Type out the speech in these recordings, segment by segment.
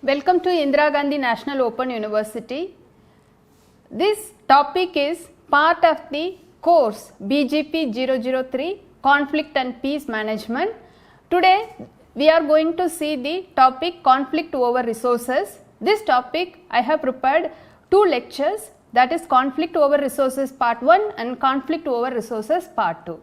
Welcome to Indira Gandhi National Open University. This topic is part of the course BGP 003 Conflict and Peace Management. Today we are going to see the topic conflict over resources. This topic I have prepared two lectures, that is conflict over resources part 1 and conflict over resources part 2.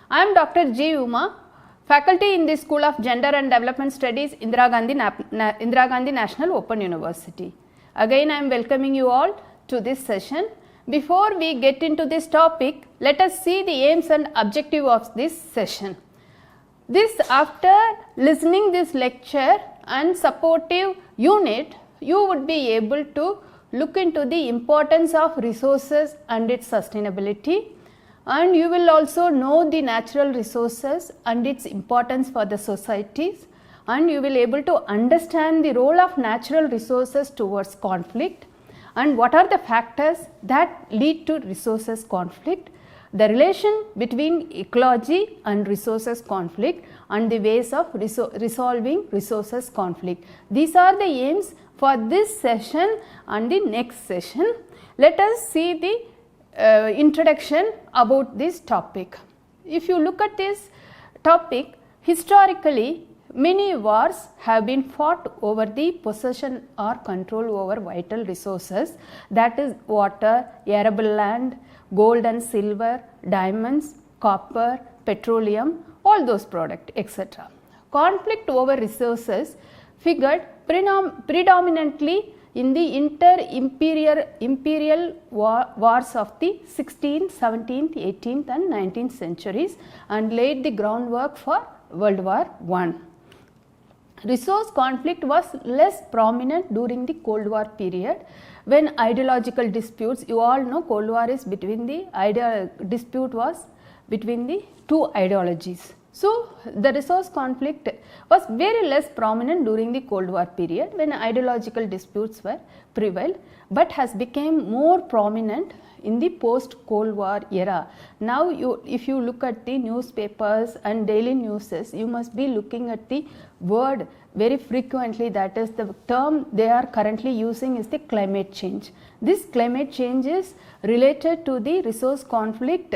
I am Dr. G. Uma, faculty in the School of Gender and Development Studies, Indira Gandhi National Open University. Again, I am welcoming you all to this session. Before we get into this topic, let us see the aims and objective of this session. After listening this lecture and supportive unit, you would be able to look into the importance of resources and its sustainability, and you will also know the natural resources and its importance for the societies, and you will able to understand the role of natural resources towards conflict and what are the factors that lead to resources conflict, the relation between ecology and resources conflict, and the ways of resolving resources conflict. These are the aims for this session and the next session. Let us see the introduction about this topic. If you look at this topic, historically many wars have been fought over the possession or control over vital resources, that is water, arable land, gold and silver, diamonds, copper, petroleum, all those products, etc. Conflict over resources figured predominantly in the imperial wars of the 16th, 17th, 18th and 19th centuries and laid the groundwork for World War I. Resource conflict was less prominent during the Cold War period when ideological disputes, you all know Cold War is between the dispute was between the two ideologies. So, the resource conflict was very less prominent during the Cold War period when ideological disputes were prevailed, but has become more prominent in the post-Cold War era. Now, if you look at the newspapers and daily newses, you must be looking at the word very frequently, that is the term they are currently using is the climate change. This climate change is related to the resource conflict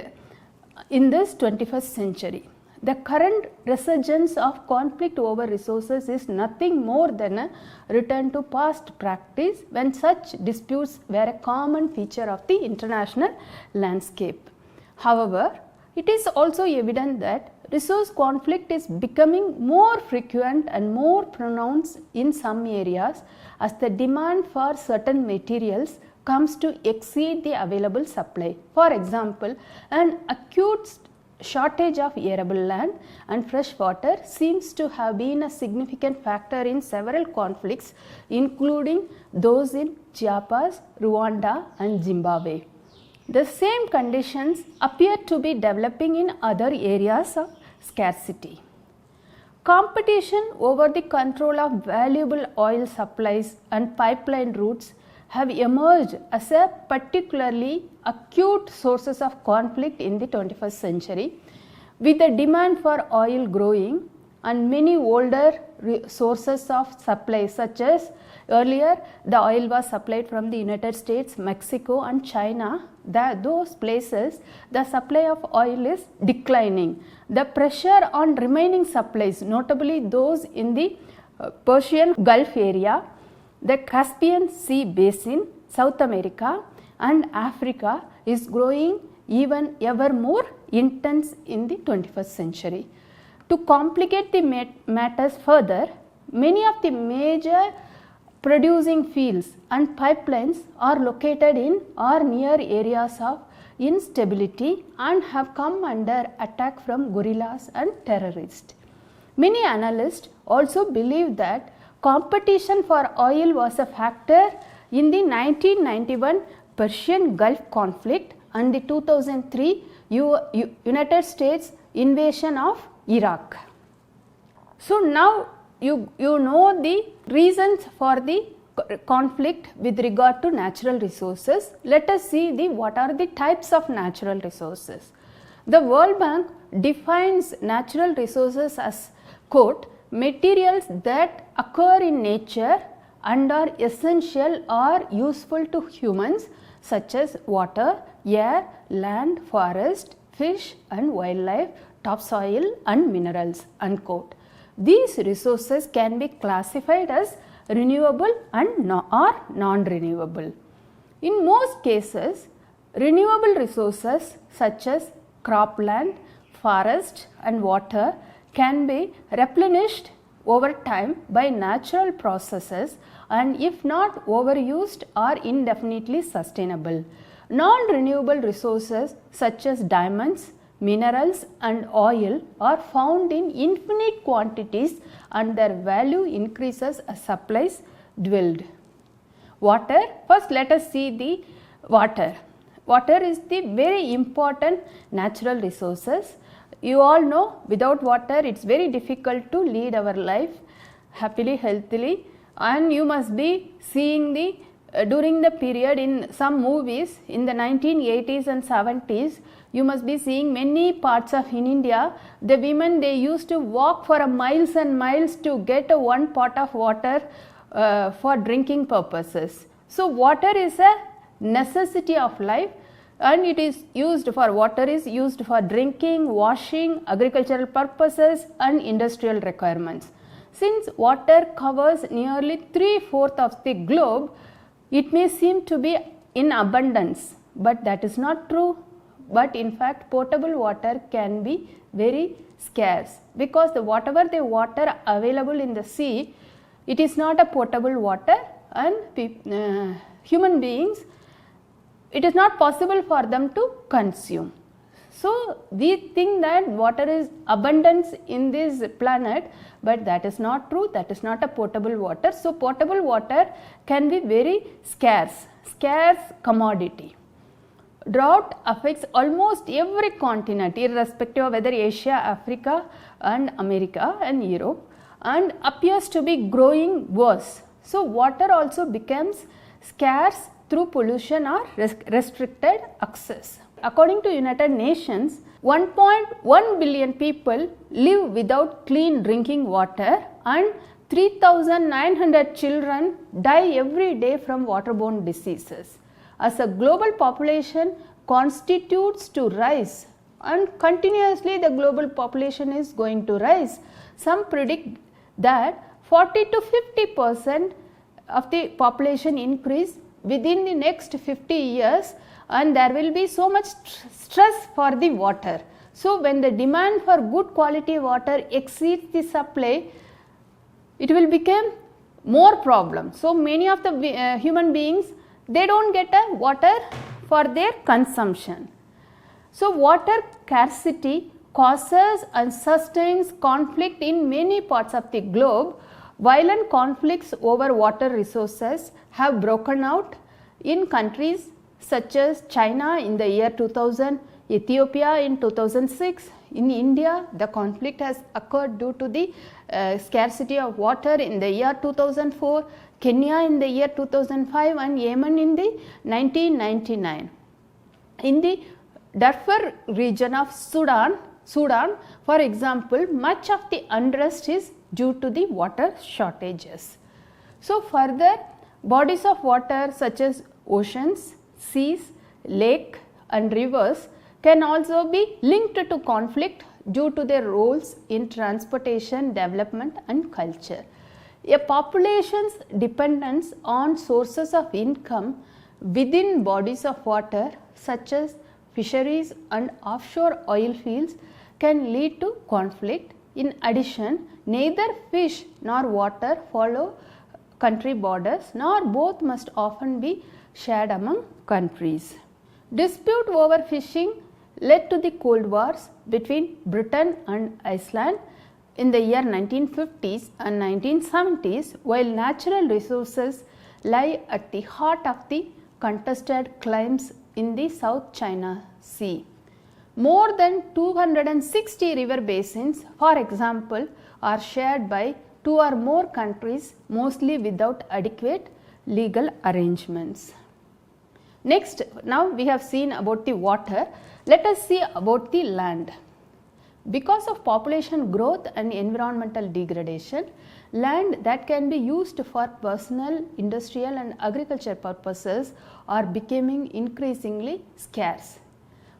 in this 21st century. The current resurgence of conflict over resources is nothing more than a return to past practice when such disputes were a common feature of the international landscape. However, it is also evident that resource conflict is becoming more frequent and more pronounced in some areas as the demand for certain materials comes to exceed the available supply. For example, an acute shortage of arable land and fresh water seems to have been a significant factor in several conflicts, including those in Chiapas, Rwanda and Zimbabwe. The same conditions appear to be developing in other areas of scarcity. Competition over the control of valuable oil supplies and pipeline routes have emerged as a particularly acute sources of conflict in the 21st century, with the demand for oil growing and many older sources of supply, such as earlier the oil was supplied from the United States, Mexico and China. Those places the supply of oil is declining. The pressure on remaining supplies, notably those in the Persian Gulf area, the Caspian Sea Basin, South America and Africa is growing even ever more intense in the 21st century. To complicate the matters further, many of the major producing fields and pipelines are located in or near areas of instability and have come under attack from guerrillas and terrorists. Many analysts also believe that competition for oil was a factor in the 1991 Persian Gulf conflict and the 2003 United States invasion of Iraq. So, now you know the reasons for the conflict with regard to natural resources. Let us see what are the types of natural resources. The World Bank defines natural resources as, quote, materials that occur in nature and are essential or useful to humans such as water, air, land, forest, fish and wildlife, topsoil and minerals, unquote. These resources can be classified as renewable and or non-renewable. In most cases, renewable resources such as cropland, forest and water can be replenished over time by natural processes and if not overused are indefinitely sustainable. Non-renewable resources such as diamonds, minerals and oil are found in infinite quantities and their value increases as supplies dwindle. Water, first let us see the water. Water is the very important natural resources. You all know without water it is very difficult to lead our life happily, healthily, and you must be seeing the during the period in some movies in the 1980s and 70s, you must be seeing many parts of in India, the women they used to walk for miles and miles to get one pot of water for drinking purposes. So water is a necessity of life and it is used for, water is used for drinking, washing, agricultural purposes and industrial requirements. Since water covers nearly 3/4 of the globe, it may seem to be in abundance, but that is not true. But in fact, potable water can be very scarce because whatever the water available in the sea, it is not a potable water and human beings, it is not possible for them to consume. So we think that water is abundance in this planet, but that is not true, that is not a potable water. So potable water can be very scarce commodity. Drought affects almost every continent irrespective of whether Asia, Africa and America and Europe, and appears to be growing worse. So water also becomes scarce through pollution or restricted access. According to United Nations, 1.1 billion people live without clean drinking water and 3,900 children die every day from waterborne diseases. As a global population constitutes to rise and continuously the global population is going to rise, some predict that 40 to 50% of the population increase within the next 50 years and there will be so much stress for the water. So when the demand for good quality water exceeds the supply, it will become more problem. So many of the human beings, they don't get water for their consumption. So water scarcity causes and sustains conflict in many parts of the globe. Violent conflicts over water resources have broken out in countries such as China in the year 2000, Ethiopia in 2006. In India, the conflict has occurred due to the scarcity of water in the year 2004, Kenya in the year 2005 and Yemen in the 1999. In the Darfur region of Sudan, for example, much of the unrest is due to the water shortages. So further, bodies of water such as oceans, seas, lake and rivers can also be linked to conflict due to their roles in transportation, development and culture. A population's dependence on sources of income within bodies of water such as fisheries and offshore oil fields can lead to conflict. In addition, neither fish nor water follow country borders, nor both must often be shared among countries. Dispute over fishing led to the Cold Wars between Britain and Iceland in the year 1950s and 1970s, while natural resources lie at the heart of the contested claims in the South China Sea. More than 260 river basins, for example, are shared by 2 or more countries, mostly without adequate legal arrangements. Next, now we have seen about the water, let us see about the land. Because of population growth and environmental degradation, land that can be used for personal, industrial and agriculture purposes are becoming increasingly scarce.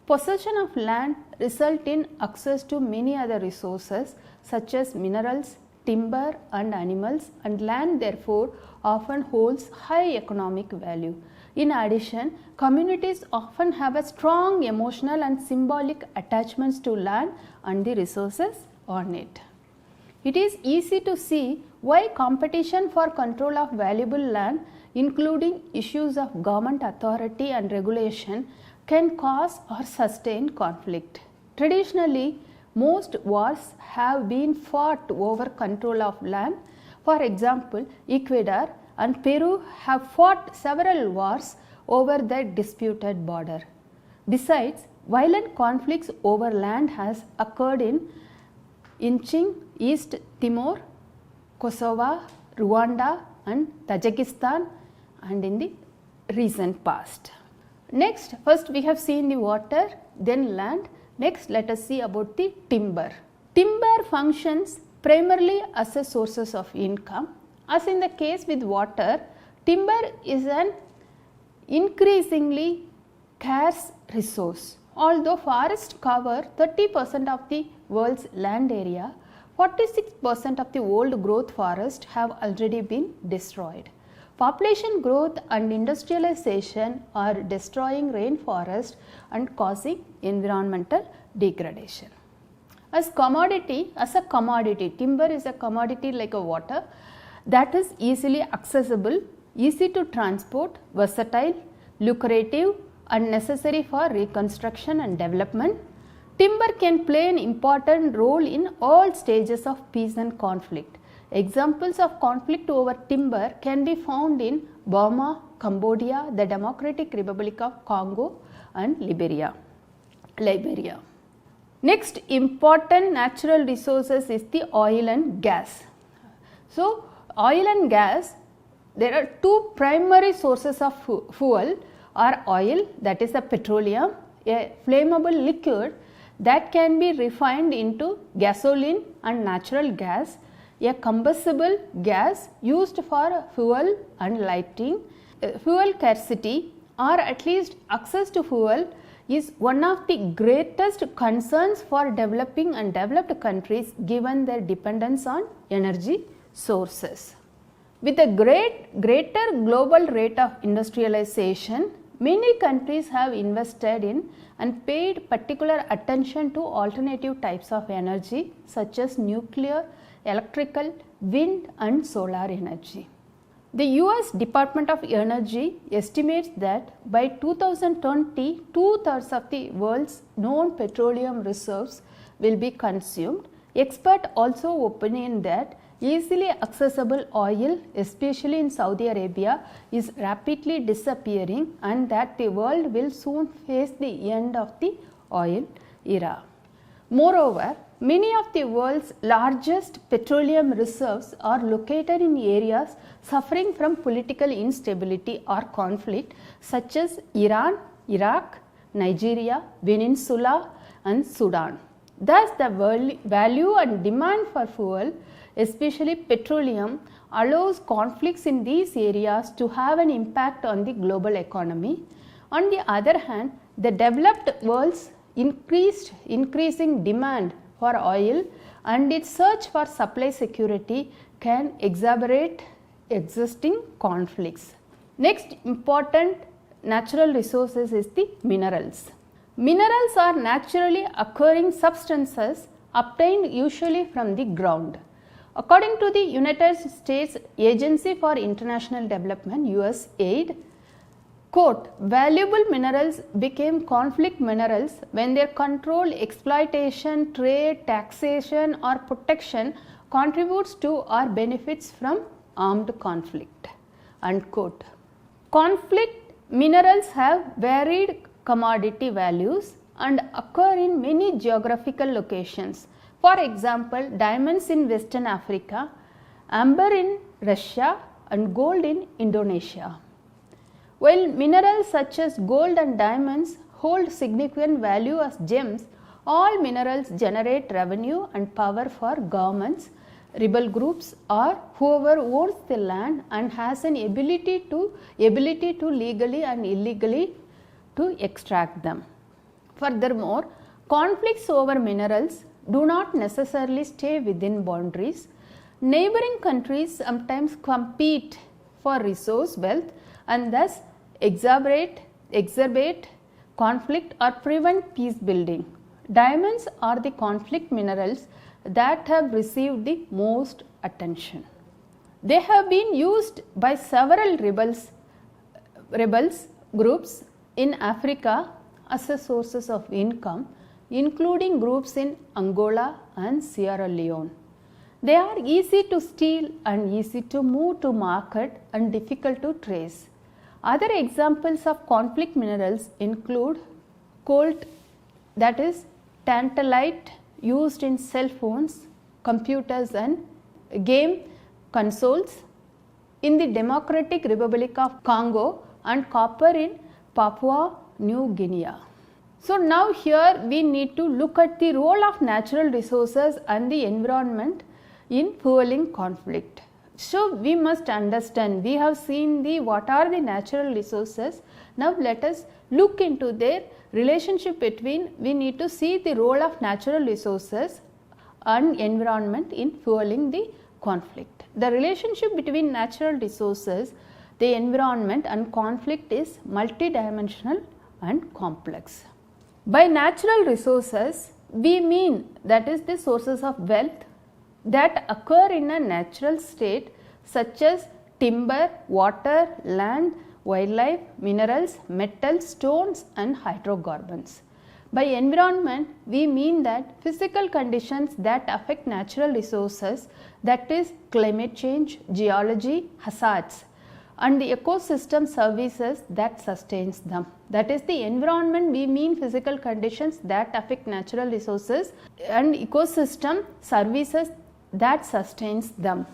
Possession of land result in access to many other resources such as minerals, timber and animals, and land therefore often holds high economic value. In addition, communities often have a strong emotional and symbolic attachments to land and the resources on it. It is easy to see why competition for control of valuable land, including issues of government authority and regulation, can cause or sustain conflict. Traditionally, most wars have been fought over control of land. For example, Ecuador and Peru have fought several wars over their disputed border. Besides, violent conflicts over land has occurred in Inching, East Timor, Kosovo, Rwanda and Tajikistan and in the recent past. Next, first we have seen the water, then land. Next, let us see about the timber. Timber functions primarily as a source of income. As in the case with water, timber is an increasingly scarce resource. Although forests cover 30% of the world's land area, 46% of the old growth forests have already been destroyed. Population growth and industrialization are destroying rainforest and causing environmental degradation. As a commodity, timber is a commodity like a water that is easily accessible, easy to transport, versatile, lucrative and necessary for reconstruction and development. Timber can play an important role in all stages of peace and conflict. Examples of conflict over timber can be found in Burma, Cambodia, the Democratic Republic of Congo and Liberia. Next important natural resources is the oil and gas. So, oil and gas, there are two primary sources of fuel are oil, that is a petroleum, a flammable liquid that can be refined into gasoline and natural gas, a combustible gas used for fuel and lighting. Fuel scarcity or at least access to fuel is one of the greatest concerns for developing and developed countries given their dependence on energy sources. With a greater global rate of industrialization, many countries have invested in and paid particular attention to alternative types of energy such as nuclear, electrical, wind and solar energy. The US Department of Energy estimates that by 2020, 2/3 of the world's known petroleum reserves will be consumed. Experts also opine that easily accessible oil, especially in Saudi Arabia, is rapidly disappearing and that the world will soon face the end of the oil era. Moreover, many of the world's largest petroleum reserves are located in areas suffering from political instability or conflict such as Iran, Iraq, Nigeria, Venezuela and Sudan. Thus, the value and demand for fuel, especially petroleum, allows conflicts in these areas to have an impact on the global economy. On the other hand, the developed world's increasing demand for oil and its search for supply security can exacerbate existing conflicts. Next important natural resources is the minerals. Minerals are naturally occurring substances obtained usually from the ground. According to the United States Agency for International Development (USAID), quote, valuable minerals became conflict minerals when their control, exploitation, trade, taxation or protection contributes to or benefits from armed conflict, unquote. Conflict minerals have varied commodity values and occur in many geographical locations. For example, diamonds in Western Africa, amber in Russia and gold in Indonesia. While minerals such as gold and diamonds hold significant value as gems, all minerals generate revenue and power for governments rebel groups or whoever owns the land and has an ability to legally and illegally to extract them. Furthermore, conflicts over minerals do not necessarily stay within boundaries. Neighboring countries sometimes compete for resource wealth and thus exacerbate conflict or prevent peace building. Diamonds are the conflict minerals that have received the most attention. They have been used by several rebels groups in Africa as a sources of income, including groups in Angola and Sierra Leone. They are easy to steal and easy to move to market and difficult to trace. Other examples of conflict minerals include colt, that is tantalite, used in cell phones, computers and game consoles in the Democratic Republic of Congo, and copper in Papua New Guinea. So now here we need to look at the role of natural resources and the environment in fueling conflict. So we must understand, we have seen what are the natural resources. Now let us look into their relationship between, we need to see the role of natural resources and environment in fueling the conflict. The relationship between natural resources, the environment and conflict is multidimensional and complex. By natural resources, we mean that is the sources of wealth that occur in a natural state such as timber, water, land, wildlife, minerals, metals, stones and hydrocarbons. By environment, we mean that physical conditions that affect natural resources, that is climate change, geology, hazards, and the ecosystem services that sustains them. That is the environment, we mean physical conditions that affect natural resources and ecosystem services that sustains them.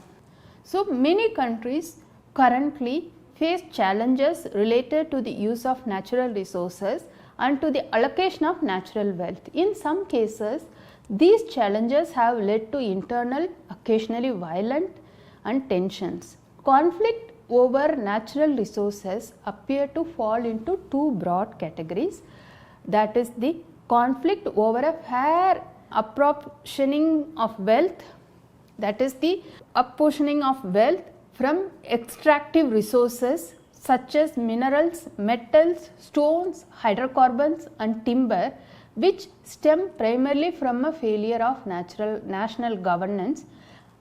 So many countries currently face challenges related to the use of natural resources and to the allocation of natural wealth. In some cases, these challenges have led to internal, occasionally violent and tensions. Conflict over natural resources appear to fall into two broad categories, that is the conflict over a fair apportioning of wealth, that is the apportioning of wealth from extractive resources such as minerals, metals, stones, hydrocarbons and timber, which stem primarily from a failure of national governance,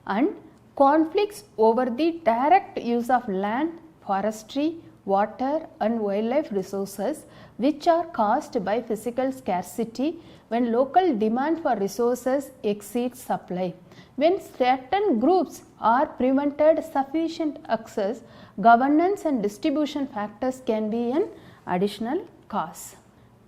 and conflicts over the direct use of land, forestry, water and wildlife resources, which are caused by physical scarcity when local demand for resources exceeds supply. When certain groups are prevented sufficient access, governance and distribution factors can be an additional cause.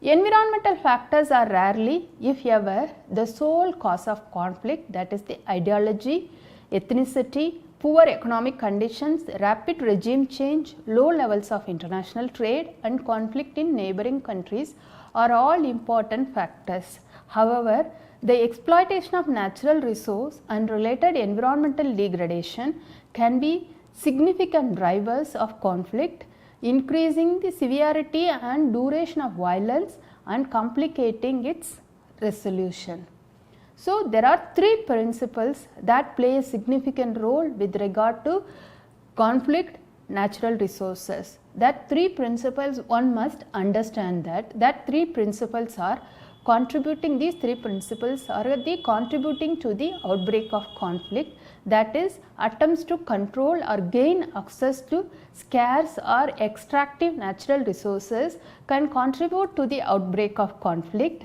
Environmental factors are rarely, if ever, the sole cause of conflict, that is the ideology, ethnicity, poor economic conditions, rapid regime change, low levels of international trade and conflict in neighboring countries are all important factors. However, the exploitation of natural resource and related environmental degradation can be significant drivers of conflict, increasing the severity and duration of violence and complicating its resolution. So, there are three principles that play a significant role with regard to conflict natural resources. That three principles, one must understand that three principles are contributing, these three principles are the contributing to the outbreak of conflict, that is attempts to control or gain access to scarce or extractive natural resources can contribute to the outbreak of conflict.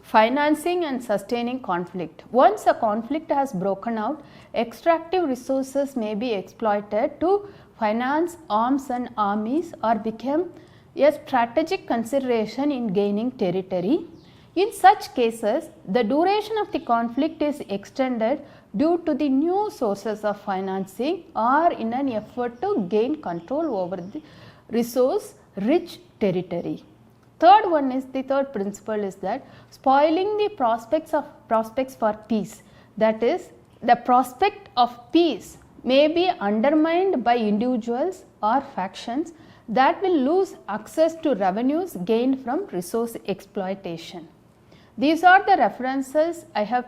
Financing and sustaining conflict. Once a conflict has broken out, extractive resources may be exploited to finance arms and armies or become a strategic consideration in gaining territory. In such cases, the duration of the conflict is extended due to the new sources of financing or in an effort to gain control over the resource rich territory. The third principle is that spoiling the prospects for peace, that is the prospect of peace may be undermined by individuals or factions that will lose access to revenues gained from resource exploitation. These are the references I have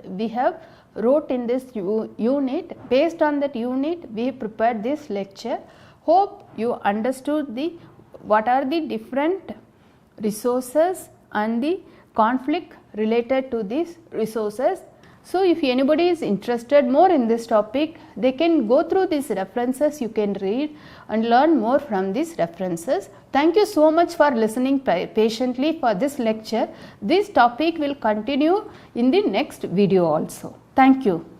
we have wrote in this unit. Based on that unit, we prepared this lecture. Hope you understood what are the different resources and the conflict related to these resources. So, if anybody is interested more in this topic, they can go through these references, you can read and learn more from these references. Thank you so much for listening patiently for this lecture. This topic will continue in the next video also. Thank you.